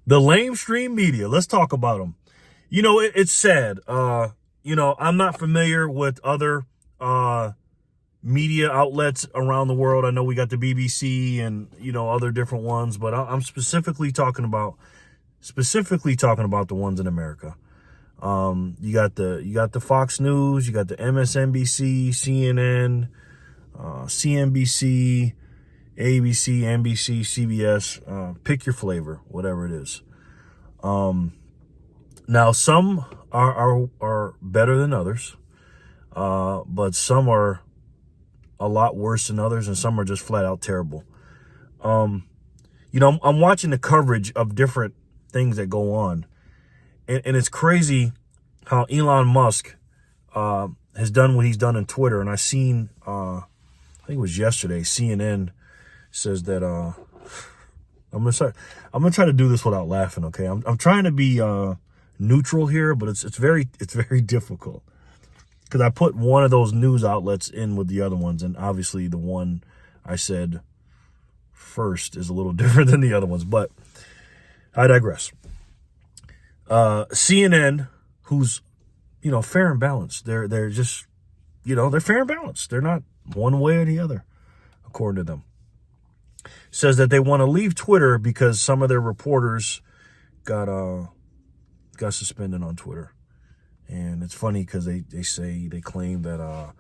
The lamestream media. Let's talk about them. It's sad. I'm not familiar with other media outlets around the world. I know we got the BBC and other different ones, but I'm specifically talking about the ones in America. You got the Fox News, you got the MSNBC, CNN, CNBC, ABC, NBC, CBS. Pick your flavor, whatever it is. Now some are better than others, but some are a lot worse than others, and some are just flat out terrible. I'm watching the coverage of different things that go on, and it's crazy how Elon Musk has done what he's done in Twitter. And I seen, I think it was yesterday, CNN says that I'm gonna try to do this without laughing. Okay, I'm trying to be neutral here, but it's very difficult because I put one of those news outlets in with the other ones, and obviously the one I said first is a little different than the other ones. But I digress. CNN, who's fair and balanced, they're just they're fair and balanced. They're not one way or the other, according to them. Says that they want to leave Twitter because some of their reporters got suspended on Twitter. And it's funny because they claim that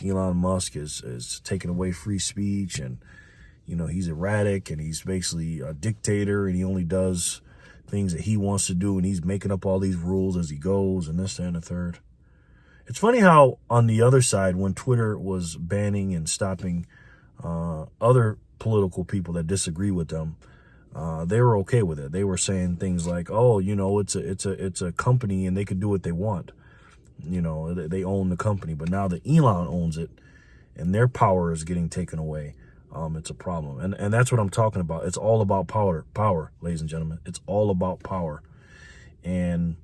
Elon Musk is taking away free speech, and he's erratic, and he's basically a dictator, and he only does things that he wants to do, and he's making up all these rules as he goes, and this, that, and the third. It's funny how on the other side, when Twitter was banning and stopping other political people that disagree with them, they were okay with it. They were saying things like, "Oh, it's a company and they can do what they want. They own the company." But now that Elon owns it and their power is getting taken away, it's a problem. And that's what I'm talking about. It's all about power, ladies and gentlemen. It's all about power, and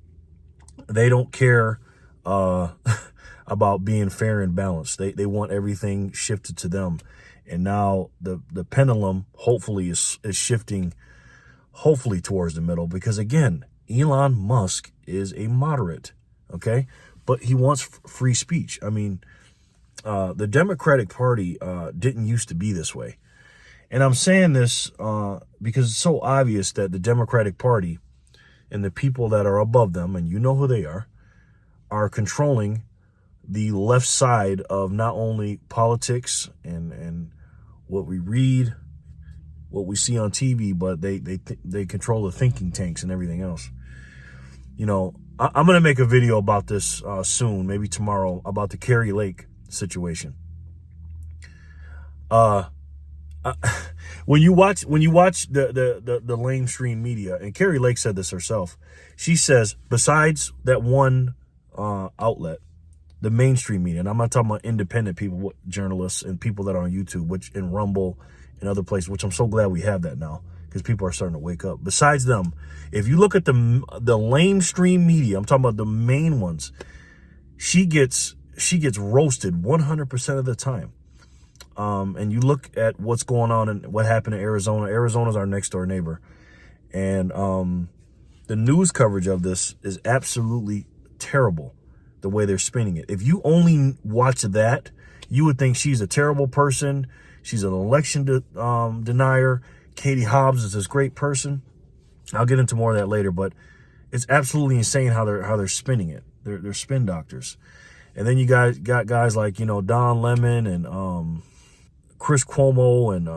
they don't care about being fair and balanced. They want everything shifted to them. And now the pendulum hopefully is shifting, hopefully towards the middle, because again, Elon Musk is a moderate, okay? But he wants free speech. I mean, the Democratic Party didn't used to be this way. And I'm saying this because it's so obvious that the Democratic Party and the people that are above them, and you know who they are controlling the left side of not only politics and what we read, what we see on TV, but they control the thinking tanks and everything else. I'm going to make a video about this soon, maybe tomorrow, about the Kari Lake situation. When you watch the lamestream media, and Kari Lake said this herself, she says, besides that one outlet, the mainstream media, and I'm not talking about independent people, journalists, and people that are on YouTube, which in Rumble and other places, which I'm so glad we have that now, because people are starting to wake up. Besides them, if you look at the lamestream media, I'm talking about the main ones, she gets roasted 100% of the time. And you look at what's going on and what happened in Arizona. Arizona's our next door neighbor, and the news coverage of this is absolutely terrible. The way they're spinning it. If you only watch that, you would think she's a terrible person. She's an election denier. Katie Hobbs is this great person. I'll get into more of that later, but it's absolutely insane how they're spinning it. They're spin doctors. And then you guys got guys like, Don Lemon and Chris Cuomo and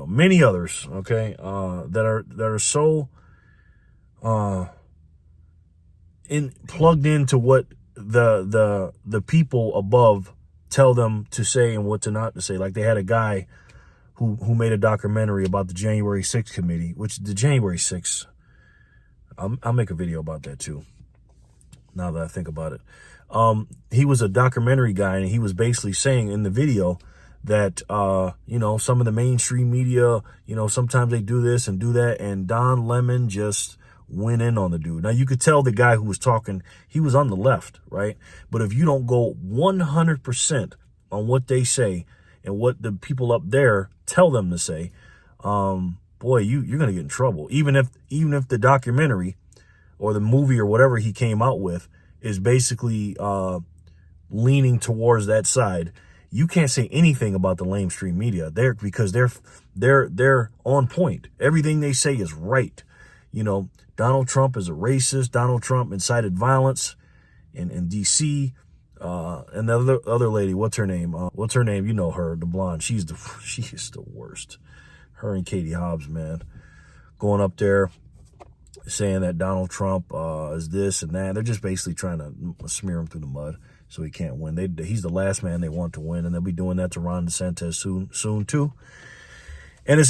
many others, okay, that are so plugged into what the people above tell them to say and what to not to say. Like they had a guy who made a documentary about the January 6th committee, which the January 6th, I'll make a video about that too, now that I think about it. He was a documentary guy, and he was basically saying in the video that, some of the mainstream media, sometimes they do this and do that, and Don Lemon just went in on the dude. Now, you could tell the guy who was talking, he was on the left, right? But if you don't go 100% on what they say and what the people up there tell them to say, boy, boy, you're going to get in trouble. Even if the documentary or the movie or whatever he came out with is basically leaning towards that side, you can't say anything about the lamestream media there, because they're on point. Everything they say is right. You know, Donald Trump is a racist. Donald Trump incited violence in D.C. And the other lady, what's her name? You know her, the blonde. She is the worst. Her and Katie Hobbs, man, going up there saying that Donald Trump is this and that. They're just basically trying to smear him through the mud so he can't win. He's the last man they want to win, and they'll be doing that to Ron DeSantis soon too. And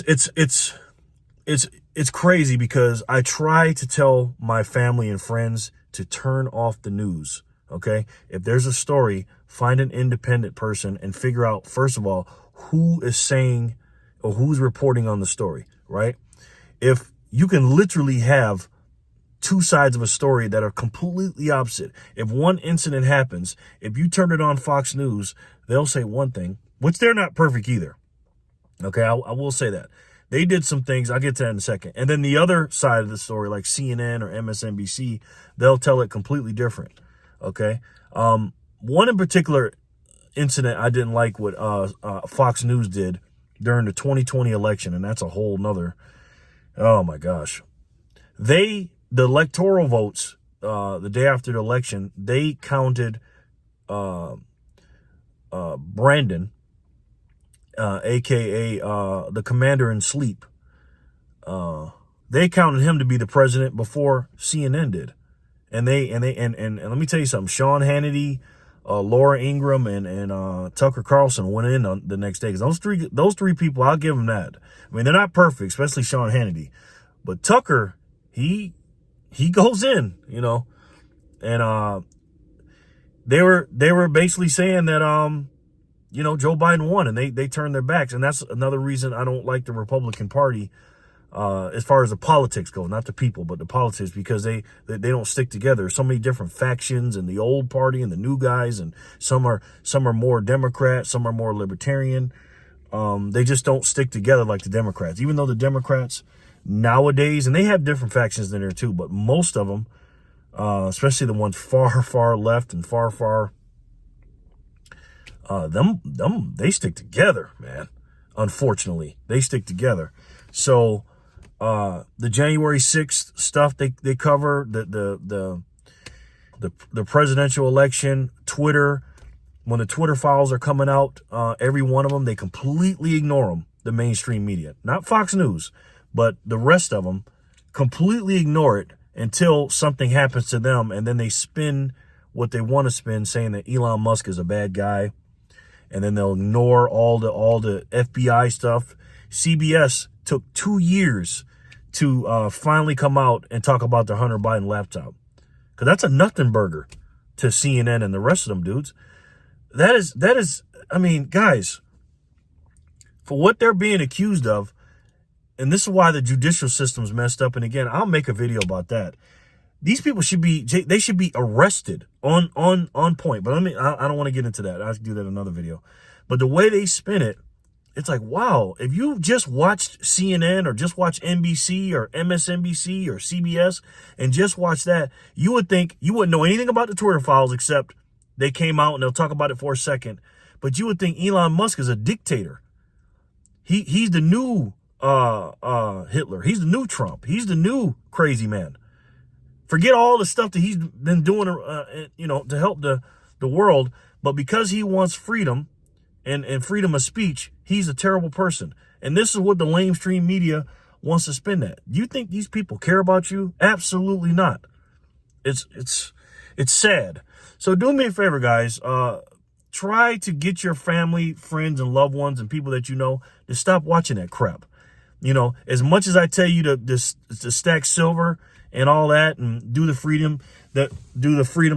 it's crazy, because I try to tell my family and friends to turn off the news. Okay, if there's a story, find an independent person and figure out, first of all, who is saying or who's reporting on the story, right? If you can literally have two sides of a story that are completely opposite. If one incident happens, if you turn it on Fox News, they'll say one thing, which they're not perfect either. Okay, I will say that. They did some things, I'll get to that in a second. And then the other side of the story, like CNN or MSNBC, they'll tell it completely different. Okay. One in particular incident I didn't like what Fox News did during the 2020 election, and that's a whole nother, oh my gosh. The electoral votes, the day after the election, they counted Brandon, aka the commander in sleep. They counted him to be the president before CNN did. And let me tell you something. Sean Hannity, Laura Ingraham, and Tucker Carlson went in on the next day. Because those three people, I'll give them that. I mean, they're not perfect, especially Sean Hannity, but Tucker, he goes in, you know. And they were basically saying that you know, Joe Biden won, and they turned their backs, and that's another reason I don't like the Republican Party. As far as the politics go, not the people, but the politics, because they don't stick together. So many different factions, and the old party and the new guys, and some are more Democrat, some are more libertarian. They just don't stick together like the Democrats. Even though the Democrats nowadays, and they have different factions in there too, but most of them, especially the ones far left and far they stick together, man. Unfortunately, they stick together. So the January 6th stuff they cover, the presidential election, Twitter, when the Twitter files are coming out, every one of them, they completely ignore them, the mainstream media. Not Fox News, but the rest of them completely ignore it until something happens to them, and then they spin what they want to spin, saying that Elon Musk is a bad guy, and then they'll ignore all the FBI stuff. CBS took 2 years to finally come out and talk about the Hunter Biden laptop, because that's a nothing burger to CNN and the rest of them dudes. That is, I mean, guys, for what they're being accused of, and this is why the judicial system's messed up. And again, I'll make a video about that. These people should be arrested on point. But I don't want to get into that. I'll do that in another video. But the way they spin it, it's like, wow, if you just watched CNN or just watched NBC or MSNBC or CBS and just watch that, you would think you wouldn't know anything about the Twitter files, except they came out and they'll talk about it for a second. But you would think Elon Musk is a dictator. He's the new Hitler. He's the new Trump. He's the new crazy man. Forget all the stuff that he's been doing, you know, to help the world. But because he wants freedom and freedom of speech, he's a terrible person. And this is what the lamestream media wants to spin that. Do you think these people care about you? Absolutely not. It's sad. So do me a favor, guys. Try to get your family, friends, and loved ones and people that you know to stop watching that crap. You know, as much as I tell you to stack silver and all that, and do the freedom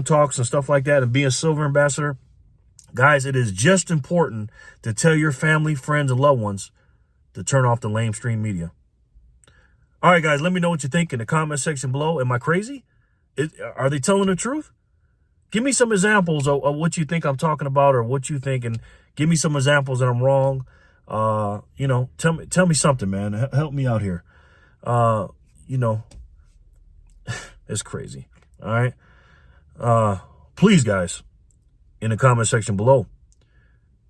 talks and stuff like that, and be a silver ambassador, guys, it is just important to tell your family, friends, and loved ones to turn off the lamestream media. All right, guys, let me know what you think in the comment section below. Am I crazy? Are they telling the truth? Give me some examples of what you think I'm talking about, or what you think, and give me some examples that I'm wrong. You know, tell me something, man. Help me out here. You know, it's crazy. All right. Please, guys, in the comment section below,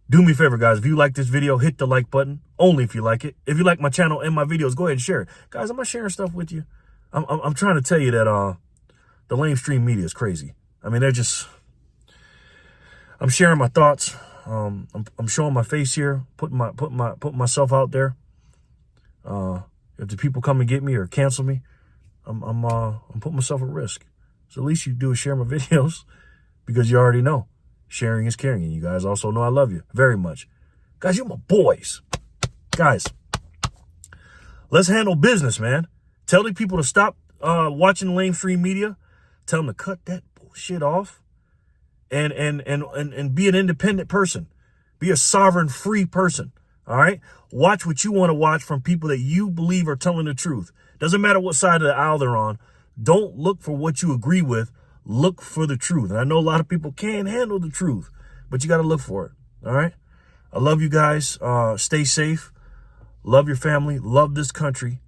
do me a favor, guys. If you like this video, hit the like button. Only if you like it. If you like my channel and my videos, go ahead and share it. Guys, I'm not sharing stuff with you. I'm trying to tell you that the lamestream media is crazy. I mean, I'm sharing my thoughts. I'm showing my face here, putting myself out there. If the people come and get me or cancel me, I'm putting myself at risk. So the least you do is share my videos, because you already know sharing is caring. And you guys also know I love you very much. Guys, you're my boys. Guys, let's handle business, man. Tell the people to stop watching lamestream media. Tell them to cut that bullshit off and be an independent person. Be a sovereign, free person. All right? Watch what you want to watch from people that you believe are telling the truth. Doesn't matter what side of the aisle they're on. Don't look for what you agree with. Look for the truth. And I know a lot of people can't handle the truth, but you got to look for it. All right? I love you guys. Stay safe. Love your family. Love this country.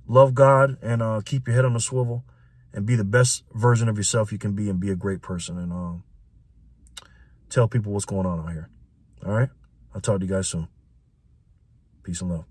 Love God, and keep your head on the swivel and be the best version of yourself you can be, and be a great person, and tell people what's going on out here. All right? I'll talk to you guys soon. Peace and love.